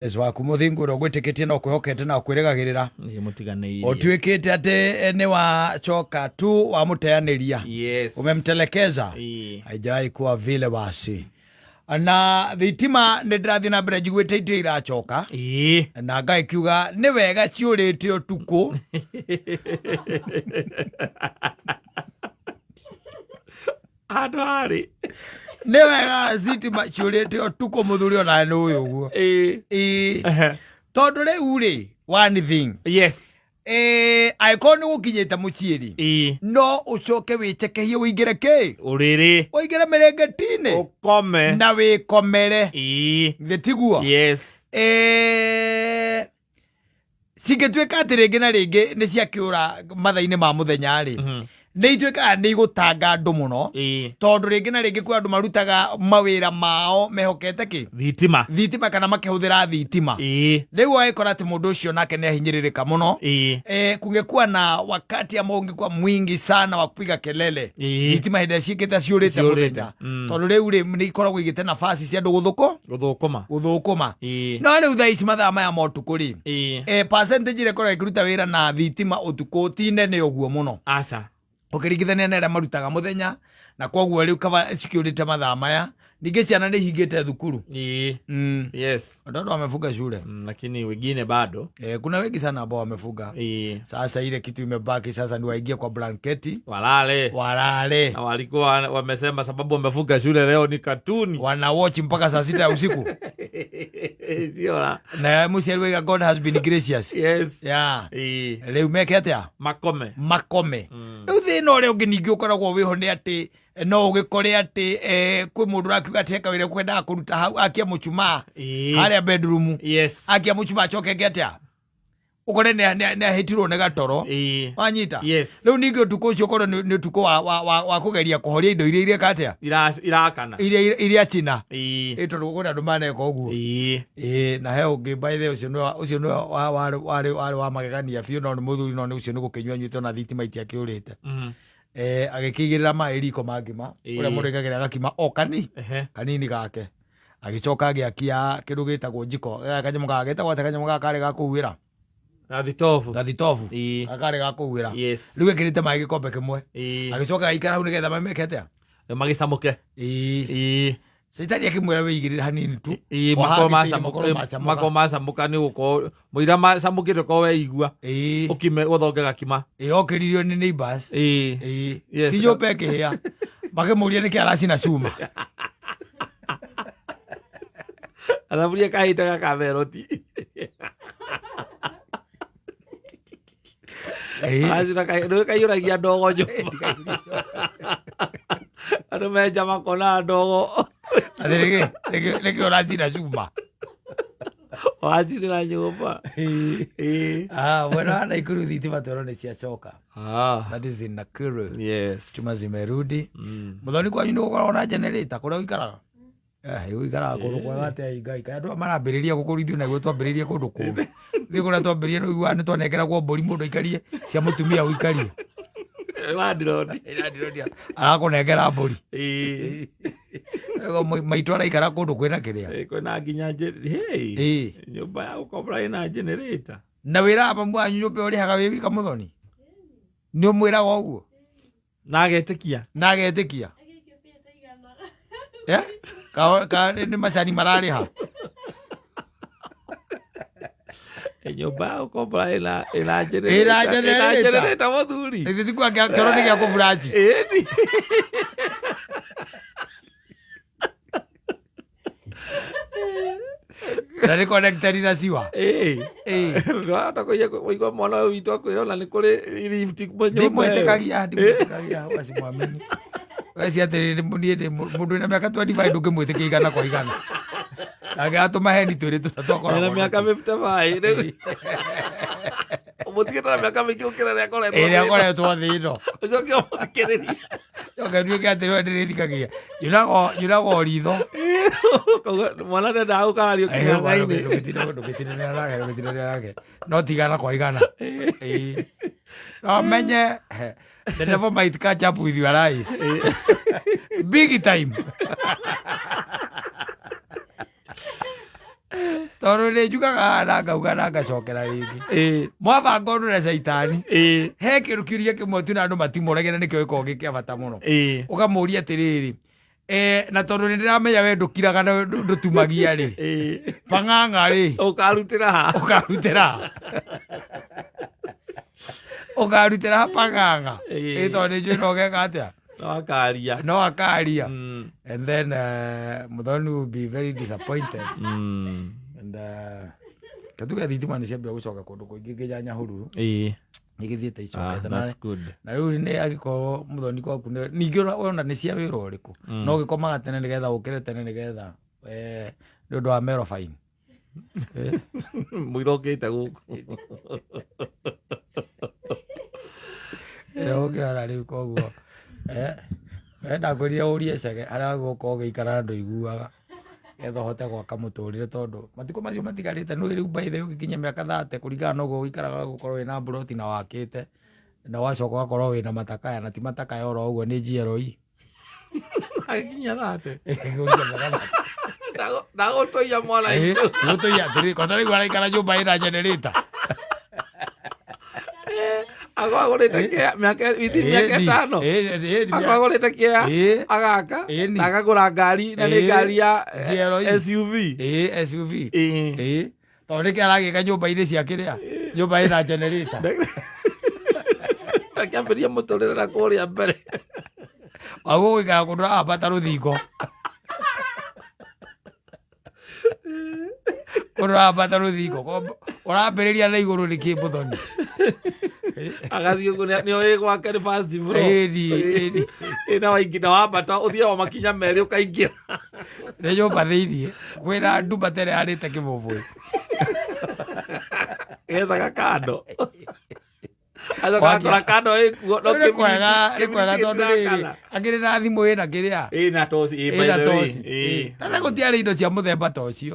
waku muthingu ro gwitikitie no kwihokete na kwirigagirira mutiganeirie otwikite ati ni wa choka tu wa muteaniria umemtelekeza haijai kuwa vile basi na thitima ni ndathi na mbere njiguite iti irachoka na ngai kiuga ni wega ciurite utuku adwari ni wega thitima ciurite utuku muthuri ona ni uyu guo tondu riu ri one thing aikoni gukinyite muciiri no ucoke wicekehie wingire ki uriri wingire mirengetini ukome na wikomere thitiguo cingituika ati ringi na ringi ni ciakiura mathaini ma muthenya ri ni ituikaga ni igutanga andu muno tondu ringi na ringi kwi andu marutaga mawira mao mehokete ki thitima kana makihuthira thitima riu aikora ati mundu ucio nake ni ahinyiririka muno kungekuwa na wakati ambao ungekuwa mwingi sana wa kupiga kelele thitima hinde ciikite ciurite muthenya tondu riu ri ni ikoragwo igite nafasi cia andu guthukuma no riu thaa ici mathaa maya ma utuku ri percentage ire koragwo ikiruta wira na thitima utuku ti nene uguo muno ukiringithania na aria marutaga muthenya na koguo riu kaba cikiurite mathaa maya ningi ciana ni hingite thukuru watoto wamefunga shule lakini wengine bado kuna wengi sana ambao wamefunga sasa ile kitu imebaki sasa ni waingie kwa blanketi walale na walikuwa wamesema sababu wamefunga shule leo ni katuni wana watch mpaka saa 6 ya usiku na musiari wega God has been gracious leo meke atia makome riu thina uria ungi ningi ukoragwo wiho ni ati no ugikore ati kwi mundu rakiuga ati heka wire kwenda kuruta hau akia muchuma haria bedroom akia muchuma choke getia ukore ne hitirwo ne gatoro wanyita riu ningi utuko ucio koro ni utuko wa kugeria kuhoria indo iria katia irakana iria china tondu kuna andu maneka uguo na he ungi by the ucio no wari wa magegania biu no ni muthuri no ni ucio ni gukinywa nyuite na thitima itiakiurite agikigirira mai riko mangima uria muringagira gakima kanini gake agicoka agiakia kindu gitagwo njiko kanyamu gagetagwo kanyamu gakari gakuwira gathitofu akari gakuwira riu ekirite mai gikombe kimwe agicoka aikara hu nigetha mamekete magicamuke Saitani akimwira wigirira hanini tu mako macamuka ni uko muira macamukite ko we igua ukime guthonge gakima okiririo ni neighbors tinyo peke hia bakemuria ni kiarasi na cuma araburia kahita ka veroti azina kayuragia ndogo nyumba anu meja makona ndogo Leke orasi na chuma. Orasi na nyumba. Bueno, Naikuru thitima tuone ciacoka. That is in Nakuru. Chuma zimerudi. Muthoni kwa nyundo gukora na generator kuria uikaraga. Uikaraga kundu kwa gate igai. Andu marambiriria gukurithio na gwetwa mbiriria kundu kuru. Thi kuria twambiriria no igwa ni twanekera gwo mbori mundu ikarie cia mutumia uikarie. Landlord arakunengera mburi maitu araikara kundu kwina kiria kwina nginya nyumba ya gukobra ina generator na wira hapa mwanyu nyumba urihaga wi wika Muthoni ni umwira wa uguo na agetikia ka ni macani marariha nyumba ya gukobra ina generator muthuri ithi kwa kero ni gya kuvuraji Nani connected na siwa rata ko yego mwana witu ko na ni kuri lift ni mwetekagia wasi mwamini wasi ate mundu na miaka 25 ndukimwitikia igana kwa igana agatuma heni twiri tutatokora na miaka 55 mutigita na miaka mingi ukira ria koretwo thino ucoke ukiriria nduike ati rwe ndirithikagia nyurago ritho mwana ndenda aukarario kinyanga-ini ndugitire nake no tigana kwa igana no menye the devil might catch up with your eyes big time Tondå nä njugaga na ngauga na ngacokera rĩngĩ mwabanga ũndũ na caitani he kĩrũkĩria kĩmwe tu na andũ matimũregere nĩkĩo gĩkoragwo gĩ kĩa bata mũno ũkamũria atĩrĩrĩ na tondå nä ndä ramenya we ndåkiraga na ndåtumagia rä pang'ang'a rä å karutĩra pang'ang'a tondå nä njå no geka atä no akaria and then Muthoni will be very disappointed and katuge thitima nä ciambia gå coka kå ndå kå ingä nginya Nyahururu nä gä thiä te icokete na rä u nä agä korwo Muthoni kwaku ningä ona nä cia wä ra å rä kå no gä komaga tene nä getha å kä re tene nä getha nä å ndå wa merobaini må ira å kä te gå kå å kä ona rä u koguo ndakwä rire å rie cege harä a gå korwo gä ikara na ndå iguaga getha hote gwaka må tå rä re tondå matikå macio matigarä te nä rä u baithe å gä kinya mä aka 30 kå ringana na å guo gå ikaraga gå korwo wä na mburoti na wakä te na wacoka wakorwo wä na matakaya na ti matakaya oro å guo nä GLE agäkinya 30 ndagå tåia mwana gå tå ia atä rä kota rä u araikara nyå mba ä na generator agwagå rä te kä mä aka 5 agwagå rä te kä agaka na agagå ra ngari na nä ngari ya SUV tondå nä kä aragä ka nyå mba inä ciakä rä a nyå mba ä na generator akä ambä ria må tå rä re na kå rä a mbere agå gå ikara kå ndå rabata rå thingo å ndå rabata rå thingo å rambä rä ria na igå rå nä kä Muthoni agathiä gå nä o ä gwake nä na waingä na wambata å thiä wa makinya merä å kaingä ra nä nyå mba thä iniä kwä na ndumba tere harä te kä bå bå gethaga kando agakora kando ä kuo nä kwega tondå rä rä angä rä na thimå ä na kä rä a na toci tana gå tiarä indo cia må themba ta å cio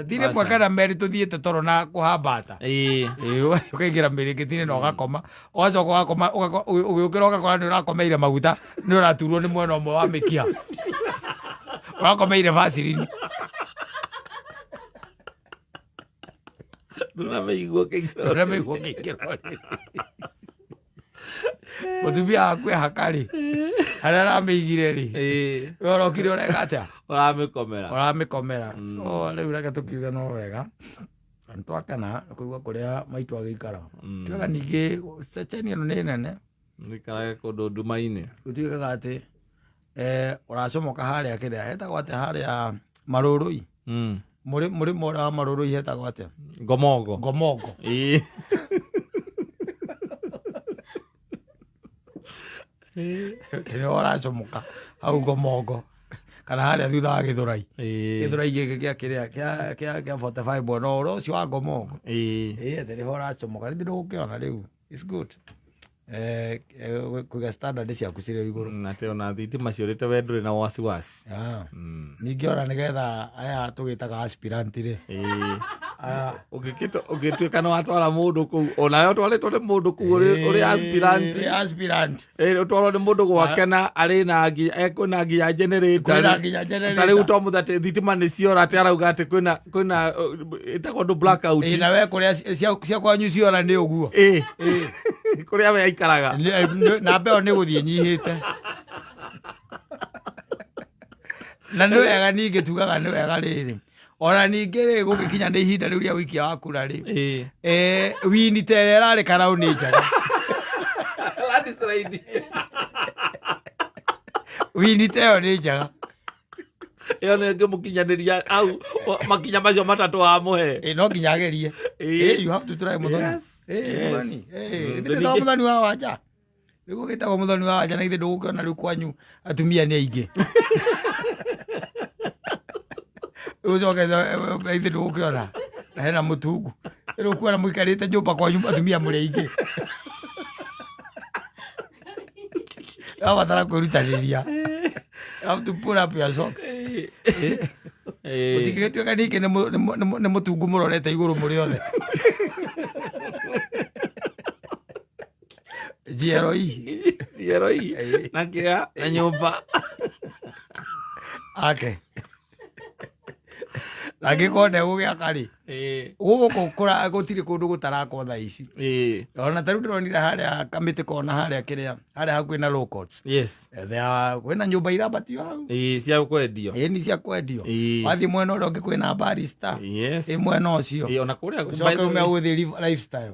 tirä mwe kana merä tå thiä te toro na kå hambata å kaingä ra mä rä ngä tinä na å gakoma ågacoka ågakoma å gä å kä ra å gakora nä å rakomeire maguta nä å raturwo nä mwena å mwe wa mä kia å rakomeire bacirini ndånameiguo kä kä må tumia waku ehaka-rä harä a aramä igire rä we å rokire å reka atä a å ramä komera rä u reke tå kiuge no wega nä twakena kå igua kå rä a maitå agä ikara tuaga ningä ceceni ä no nä nene ikarage kå ndå nduma-inä gå tuĩkaga atä å racomoka harä a kä rä a hetagwo atä harä a marå rå i må rä mo wa marå rå i hetagwo atä ngomongo nä å racomoka hau ngomongo kana harä a thutha wa gä thå rai gä gä kä rä a kä a 45 mwena å rå å cio wa ngomongo atä nä ho å racomoka rä ndå gå kä ona rä u kå iga standard ciaku cirä o igå rå natä ona thitima ciå rä te we ndå rä na wasiwasi ningä ona nä getha aya tå gä taga aspirant-rä å gä tuä ka nä watwara må ndå kå u onawe å twarä two nä må ndå kå u å rä aspirant å twarwo nä må ndå gwakena arä na ekwä na nginya tarä u to må thatä thitima nä ciora atä arauga atä kwä na ä tagwo ndå blackout na we kå rä a cia kwanyu ciora nä å guo kå rä a we aikaraga na mbeo nä gå thiä nyihä te na nä wega ningä tugaga nä wega rä rä ona ningä rä gå gä kinya nä ihinda rä u rä a wikia wa kura rä wini tere ä rarä karaå nä njaga wini teyo nä njaga ä o nä ngä må kinyanä ria au makinya macio matatå wa må he no nginya agerie Muthoni Muthoni wa wanja rä gå gä tagwo Muthoni wa wanja na ithä ndå gå kä ona rä u kwanyu atumia nä aingä rä u coke ithä ndå gå kä ona na hena må tungu rä u kuona må ikarä te nyå mba kwanyu atumia må rä aingä abatara kwä rutanä ria have to pull up your socks utigä tuä ka ningä nä må tungu må rorete igå rå må rä othe GLE na kä a na nyå mba ake Angĩkorwo ndegũgĩaka rĩ gũkũ gũtirĩ kũndũ gũtarakwo thaa ici. Ona ta rĩu ndĩronire harĩa Kamĩtĩ kona harĩa kĩrĩa harĩa hakuhĩ na Law Courts. Kwĩna nyũmba irabatio hau cia kwendio. Nĩ cia kwendio. Wathiĩ mwena ũrĩa ũngĩ kwĩna Barrister mwena ũcio. Ona kũrĩa ũcoke ume gũthiĩ Lifestyle.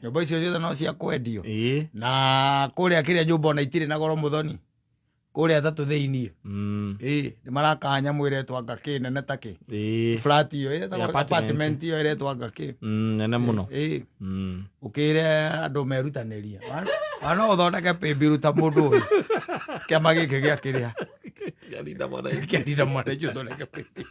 Nyũmba icio ciothe no cia kwendio. Na kũrĩa kĩrĩa nyũmba ona itirĩ na goro Mũthoni kũrĩa tatũ thĩiniĩ nĩ maraka nyamũ ĩretwo anga kĩ nene ta kĩ flat iyo apartment iyo ĩretwo anga kĩ nene mũno. Ũkĩre andũ merutanĩria no ũthondeke paybill ta mũndũ ũyũ kĩama gĩkĩ gĩa kĩrĩa kĩarinda mwana icio ũthondeke paybill.